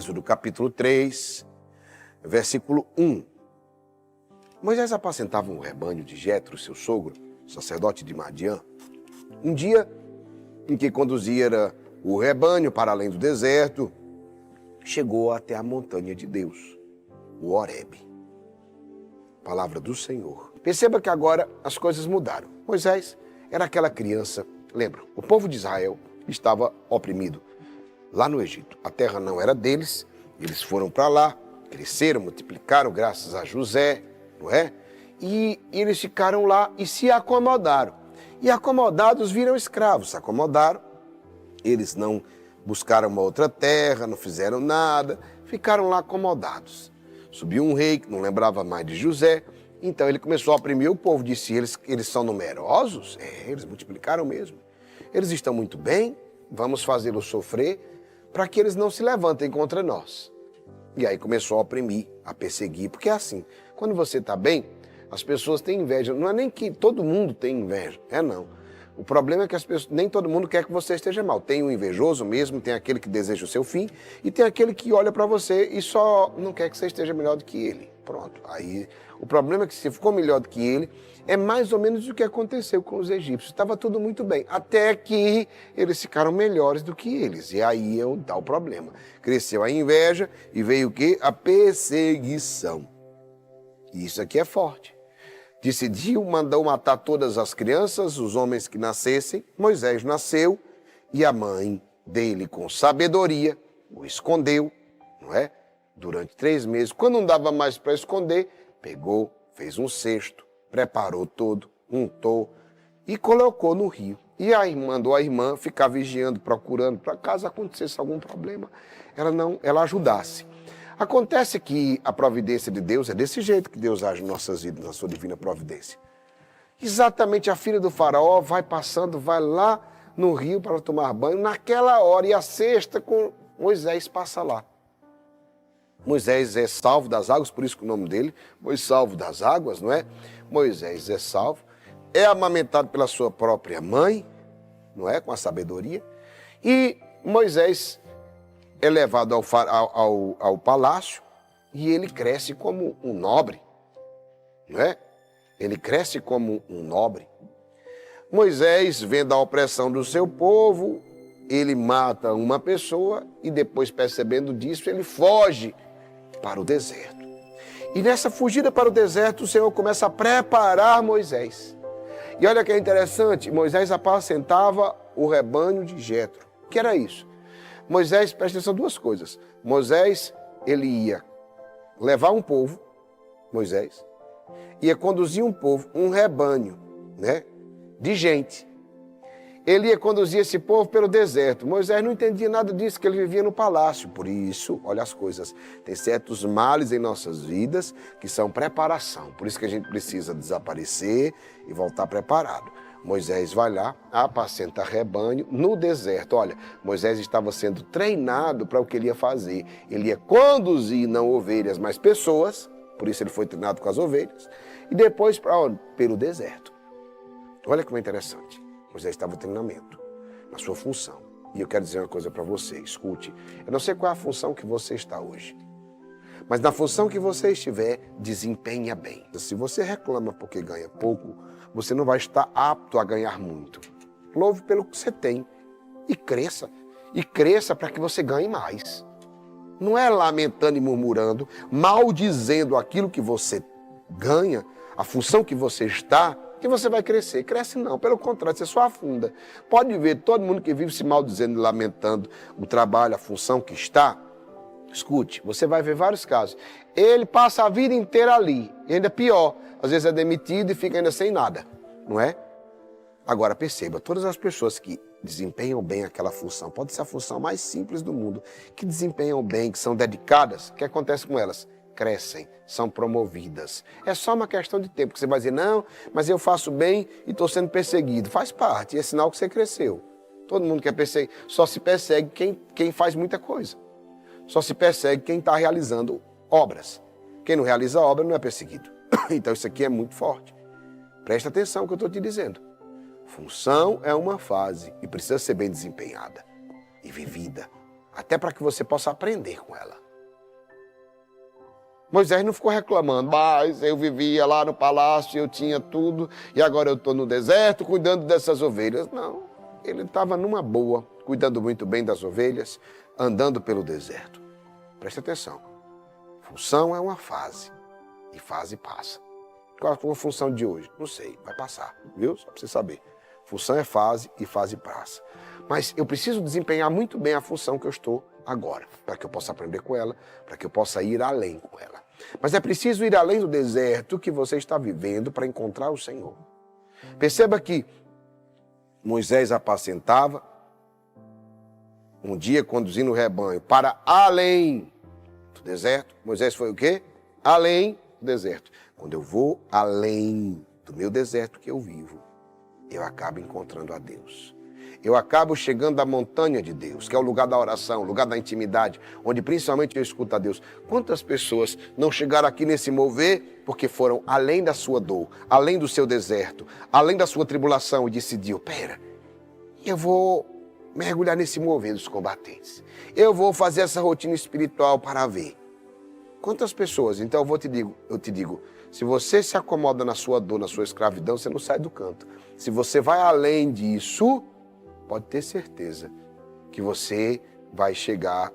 Êxodo capítulo 3, versículo 1. Moisés apacentava um rebanho de Jetro, seu sogro, sacerdote de Madiã. Um dia em que conduzia o rebanho para além do deserto, chegou até a montanha de Deus, o Horebe. Palavra do Senhor. Perceba que agora as coisas mudaram. Moisés era aquela criança, lembra? O povo de Israel estava oprimido lá no Egito. A terra não era deles, eles foram para lá, cresceram, multiplicaram graças a José, não é? E eles ficaram lá e se acomodaram. E acomodados viram escravos, se acomodaram. Eles não buscaram uma outra terra, não fizeram nada, ficaram lá acomodados. Subiu um rei que não lembrava mais de José, então ele começou a oprimir o povo, disse, eles são numerosos? Eles multiplicaram mesmo. Eles estão muito bem, vamos fazê-los sofrer para que eles não se levantem contra nós. E aí começou a oprimir, a perseguir, porque é assim, quando você está bem, as pessoas têm inveja. Não é nem que todo mundo tem inveja, não. O problema é que as pessoas, nem todo mundo quer que você esteja mal. Tem o invejoso mesmo, tem aquele que deseja o seu fim e tem aquele que olha para você e só não quer que você esteja melhor do que ele. Pronto. Aí o problema é que se ficou melhor do que ele, é mais ou menos o que aconteceu com os egípcios. Estava tudo muito bem, até que eles ficaram melhores do que eles. E aí dá o problema. Cresceu a inveja e veio o quê? A perseguição. E isso aqui é forte. Decidiu, mandou matar todas as crianças, os homens que nascessem. Moisés nasceu e a mãe dele, com sabedoria, o escondeu, não é? Durante 3 meses. Quando não dava mais para esconder, pegou, fez um cesto, preparou todo, untou e colocou no rio. E aí mandou a irmã ficar vigiando, procurando, para caso acontecesse algum problema, ela ajudasse. Acontece que a providência de Deus é desse jeito que Deus age em nossas vidas, na sua divina providência. Exatamente a filha do faraó vai passando, vai lá no rio para tomar banho, naquela hora, e a cesta com Moisés passa lá. Moisés é salvo das águas, por isso que o nome dele, Moisés salvo das águas, não é? Moisés é salvo, é amamentado pela sua própria mãe, não é? Com a sabedoria, e Moisés é levado ao palácio e ele cresce como um nobre, não é? Ele cresce como um nobre. Moisés, vendo a opressão do seu povo, ele mata uma pessoa e depois, percebendo disso, ele foge para o deserto. E nessa fugida para o deserto, o Senhor começa a preparar Moisés. E olha que é interessante, Moisés apacentava o rebanho de Jetro. O que era isso? Moisés, presta atenção, 2 coisas. Moisés, ele ia levar um povo, Moisés, ia conduzir um povo, um rebanho, né, de gente. Ele ia conduzir esse povo pelo deserto. Moisés não entendia nada disso, que ele vivia no palácio. Por isso, olha as coisas, tem certos males em nossas vidas que são preparação. Por isso que a gente precisa desaparecer e voltar preparado. Moisés vai lá, apacenta rebanho no deserto. Olha, Moisés estava sendo treinado para o que ele ia fazer. Ele ia conduzir não ovelhas, mas pessoas, por isso ele foi treinado com as ovelhas, e depois para onde? Pelo deserto. Olha como é interessante. Moisés estava em treinamento, na sua função. E eu quero dizer uma coisa para você, escute. Eu não sei qual é a função que você está hoje, mas na função que você estiver, desempenha bem. Se você reclama porque ganha pouco, você não vai estar apto a ganhar muito. Louve pelo que você tem e cresça. E cresça para que você ganhe mais. Não é lamentando e murmurando, maldizendo aquilo que você ganha, a função que você está, que você vai crescer. Cresce não, pelo contrário, você só afunda. Pode ver todo mundo que vive se maldizendo e lamentando o trabalho, a função que está. Escute, você vai ver vários casos. Ele passa a vida inteira ali, e ainda pior, às vezes é demitido e fica ainda sem nada, não é? Agora perceba, todas as pessoas que desempenham bem aquela função, pode ser a função mais simples do mundo, que desempenham bem, que são dedicadas, o que acontece com elas? Crescem, são promovidas. É só uma questão de tempo, que você vai dizer, não, mas eu faço bem e estou sendo perseguido. Faz parte, é sinal que você cresceu. Todo mundo quer perseguir, só se persegue quem faz muita coisa. Só se persegue quem está realizando obras. Quem não realiza obra não é perseguido. Então isso aqui é muito forte. Presta atenção no que eu estou te dizendo. Função é uma fase e precisa ser bem desempenhada e vivida. até para que você possa aprender com ela. Moisés não ficou reclamando, mas eu vivia lá no palácio, eu tinha tudo, e agora eu estou no deserto cuidando dessas ovelhas. Não, ele estava numa boa, cuidando muito bem das ovelhas, andando pelo deserto. Preste atenção, função é uma fase, e fase passa. Qual é a função de hoje? Não sei, vai passar, viu? Só para você saber. Função é fase e fase passa. Mas eu preciso desempenhar muito bem a função que eu estou agora, para que eu possa aprender com ela, para que eu possa ir além com ela. Mas é preciso ir além do deserto que você está vivendo para encontrar o Senhor. Perceba que Moisés apacentava, um dia conduzindo o rebanho para além do deserto. Moisés foi o quê? Além do deserto. Quando eu vou além do meu deserto que eu vivo, eu acabo encontrando a Deus. Eu acabo chegando à montanha de Deus, que é o lugar da oração, o lugar da intimidade, onde principalmente eu escuto a Deus. Quantas pessoas não chegaram aqui nesse mover porque foram além da sua dor, além do seu deserto, além da sua tribulação e decidiu, eu vou mergulhar nesse mover dos combatentes. Eu vou fazer essa rotina espiritual para ver. Quantas pessoas? Então eu te digo, se você se acomoda na sua dor, na sua escravidão, você não sai do canto. Se você vai além disso, pode ter certeza que você vai chegar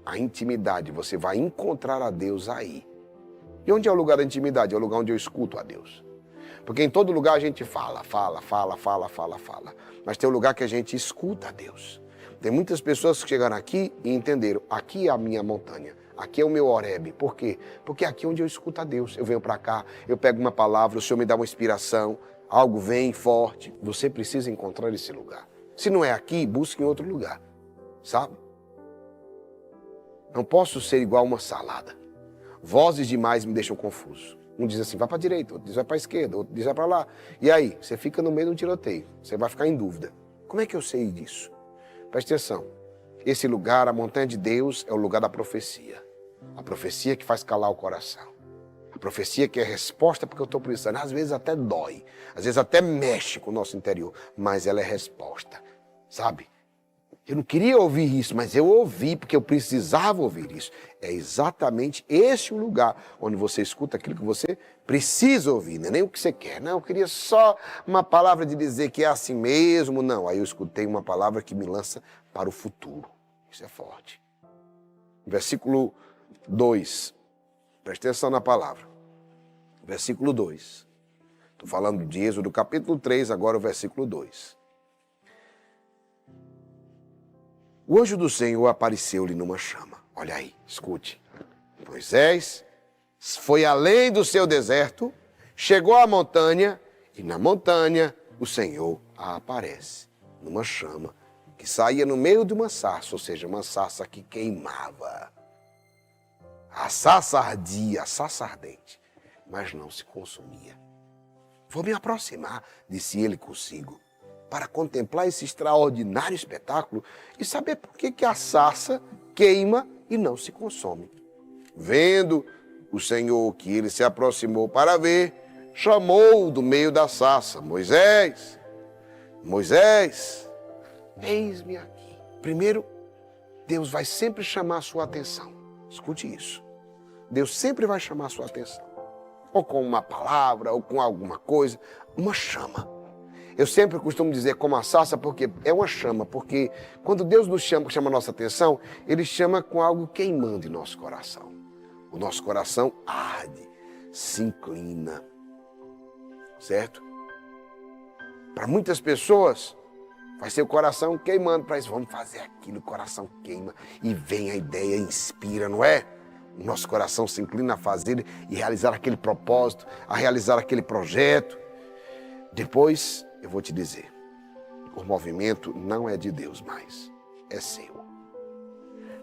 à intimidade, você vai encontrar a Deus aí. E onde é o lugar da intimidade? É o lugar onde eu escuto a Deus. Porque em todo lugar a gente fala. Mas tem um lugar que a gente escuta a Deus. Tem muitas pessoas que chegaram aqui e entenderam, aqui é a minha montanha, aqui é o meu Horebe. Por quê? Porque aqui é onde eu escuto a Deus. Eu venho para cá, eu pego uma palavra, o Senhor me dá uma inspiração, algo vem forte. Você precisa encontrar esse lugar. Se não é aqui, busque em outro lugar, sabe? Não posso ser igual uma salada. Vozes demais me deixam confuso. Um diz assim, vai para a direita, outro diz vai para a esquerda, outro diz vai para lá. E aí, você fica no meio do tiroteio, você vai ficar em dúvida. Como é que eu sei disso? Preste atenção, esse lugar, a montanha de Deus, é o lugar da profecia. A profecia que faz calar o coração. A profecia que é resposta porque eu estou precisando. Às vezes até dói, às vezes até mexe com o nosso interior, mas ela é resposta, sabe? Eu não queria ouvir isso, mas eu ouvi porque eu precisava ouvir isso. É exatamente esse o lugar onde você escuta aquilo que você precisa ouvir, não é nem o que você quer. Não, eu queria só uma palavra de dizer que é assim mesmo. Não, aí eu escutei uma palavra que me lança para o futuro. Isso é forte. Versículo 2. Presta atenção na palavra. Versículo 2. Estou falando de Êxodo, capítulo 3, agora o versículo 2. O anjo do Senhor apareceu-lhe numa chama. Olha aí, escute. Moisés foi além do seu deserto, chegou à montanha, e na montanha o Senhor aparece numa chama que saía no meio de uma sarça, ou seja, uma sarça que queimava. A sarça ardia, a sarça ardente, mas não se consumia. Vou me aproximar, disse ele consigo, para contemplar esse extraordinário espetáculo e saber por que a sarça queima e não se consome. Vendo o Senhor que ele se aproximou para ver, chamou do meio da sarça, Moisés, Moisés, eis-me aqui. Primeiro, Deus vai sempre chamar a sua atenção. Escute isso. Deus sempre vai chamar a sua atenção. Ou com uma palavra, ou com alguma coisa, uma chama. Eu sempre costumo dizer como a sarça, porque é uma chama, porque quando Deus nos chama a nossa atenção, Ele chama com algo queimando em nosso coração. O nosso coração arde, se inclina, certo? Para muitas pessoas, vai ser o coração queimando, para isso, vamos fazer aquilo, o coração queima, e vem a ideia, inspira, não é? O nosso coração se inclina a fazer e realizar aquele propósito, a realizar aquele projeto. Depois, eu vou te dizer, o movimento não é de Deus mais, é seu.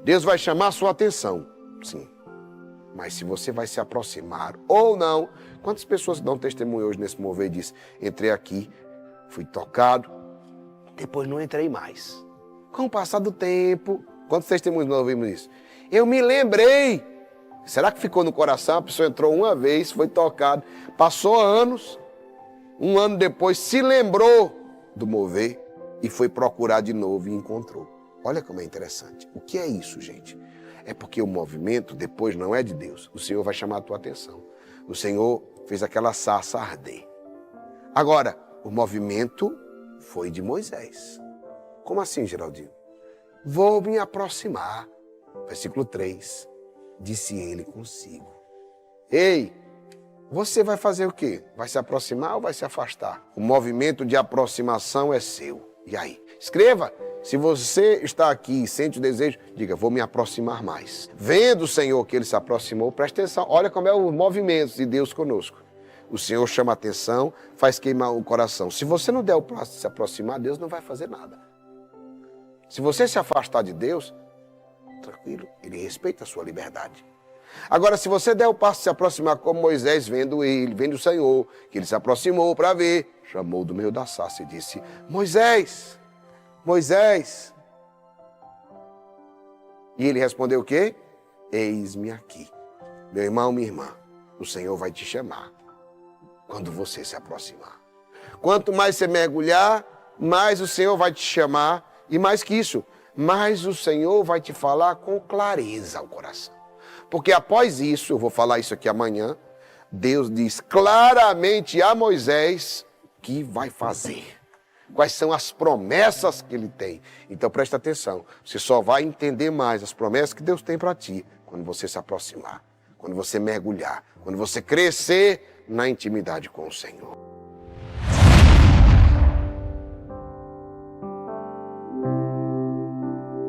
Deus vai chamar a sua atenção, sim. Mas se você vai se aproximar ou não, quantas pessoas dão testemunho hoje nesse mover e diz, entrei aqui, fui tocado, depois não entrei mais. Com o passar do tempo, quantos testemunhos nós ouvimos isso? Eu me lembrei. Será que ficou no coração? A pessoa entrou uma vez, foi tocado, passou anos, um ano depois se lembrou do mover e foi procurar de novo e encontrou. Olha como é interessante. O que é isso, gente? É porque o movimento depois não é de Deus. O Senhor vai chamar a tua atenção. O Senhor fez aquela sarça arder. Agora, o movimento foi de Moisés. Como assim, Geraldinho? Vou me aproximar. Versículo 3. Disse ele consigo. Ei, você vai fazer o quê? Vai se aproximar ou vai se afastar? O movimento de aproximação é seu. E aí? Escreva. Se você está aqui e sente o desejo, diga, vou me aproximar mais. Vendo o Senhor que ele se aproximou, presta atenção. Olha como é o movimento de Deus conosco. O Senhor chama a atenção, faz queimar o coração. Se você não der o passo de se aproximar, Deus não vai fazer nada. Se você se afastar de Deus, tranquilo, ele respeita a sua liberdade. Agora, se você der o passo de se aproximar como Moisés, vendo ele, vendo o Senhor, que ele se aproximou para ver, chamou do meio da sarça e disse, Moisés, Moisés. E ele respondeu o quê? Eis-me aqui. Meu irmão, minha irmã, o Senhor vai te chamar quando você se aproximar. Quanto mais você mergulhar, mais o Senhor vai te chamar. E mais que isso, mais o Senhor vai te falar com clareza ao coração. Porque após isso, eu vou falar isso aqui amanhã, Deus diz claramente a Moisés o que vai fazer. Quais são as promessas que ele tem. Então presta atenção, você só vai entender mais as promessas que Deus tem para ti quando você se aproximar, quando você mergulhar, quando você crescer na intimidade com o Senhor.